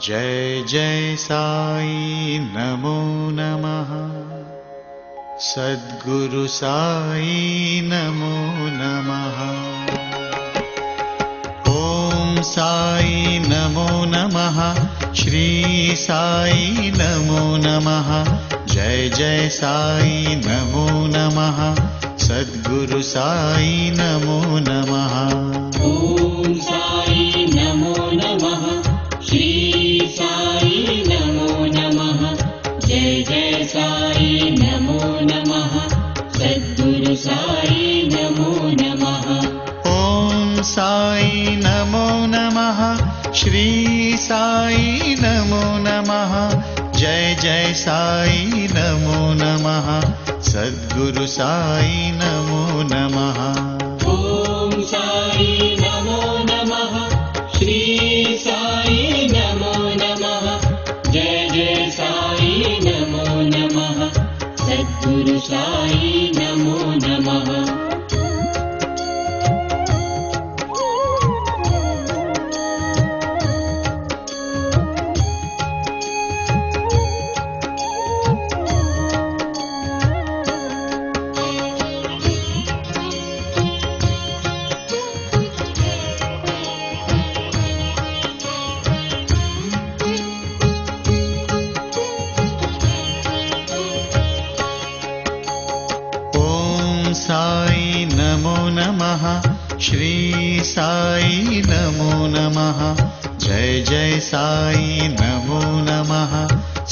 जय जय साई नमो नमः। सद्गुरु साई नमो नमः। ओम साई नमो नमः। श्री साई नमो नमः। जय जय साई नमो नमः। सद्गुरु साई नमो नमः। ओम साई नमो नमः। श्री साई नमो नमः। जय जय साई नमो नमः। सद्गुरु साई नमो नमः। ओम साई नमो नमः। श्री साई नमो नमः। जय जय साई नमो नमः। सद्गुरु साई नमो नमः। ओम साई नमो नमः। श्री साई नमो नमः। जय जय साई नमो नमः। सद्गुरु साई नमो नमः। साई नमो नमः। श्री साई नमो नमः। जय जय साई नमो नमः।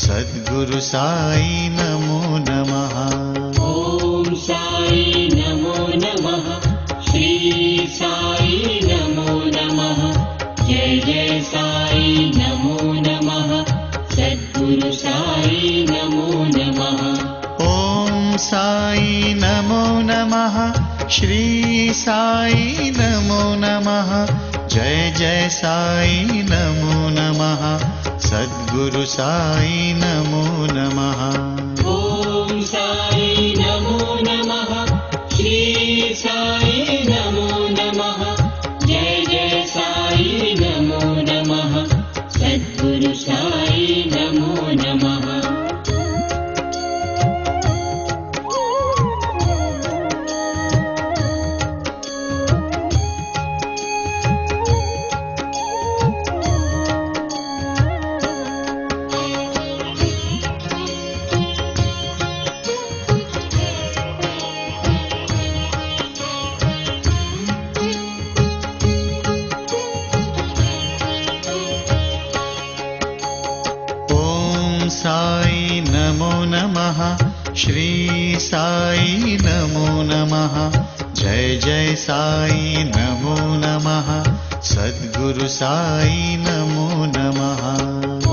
सद्गुरु साई नमो नमः। ओम साई नमो नमः। श्री साई नमो नमः। जय जय साई नमो नमः। सद्गुरु साई नमो नमः। ओम साई नमो नमः। श्री साई नमो नमः। जय जय साई नमो नमः। सद्गुरु साई नमो नमः। ओम साई नमो नमः। श्री साई नमो नमः। जय जय साई नमो नमः। सद्गुरु साई नमो नमः। साई नमो नमः। श्री साई नमो नमः। जय जय साई नमो नमः। सद्गुरु साई नमो नमः।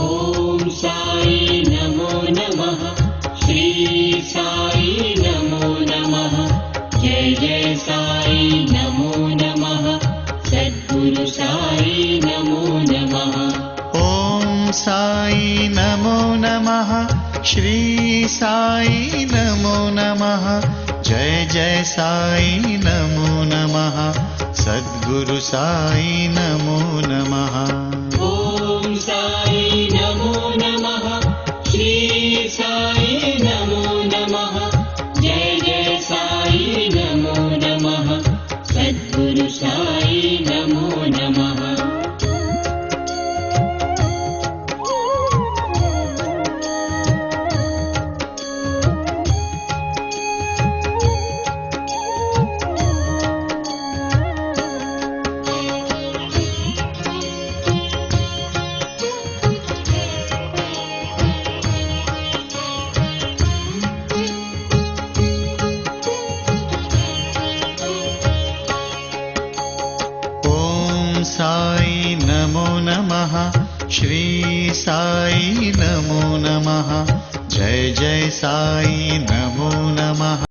ओम साई नमो नमः। श्री साई नमो नमः। जय जय साई नमो नमः। सद्गुरु साई नमो नमः। ओम साई नमो नमः। श्री साई नमो नमः। जय जय साई नमो नमः। सद्गुरु साई नमो नमः। ओम साई नमो नमः। श्री साई नमो नमः। जय जय साई नमो नमः। सद्गुरु साई नमो नमः। साई नमो नमः। श्री साई नमो नमः। जय जय साई नमो नमः।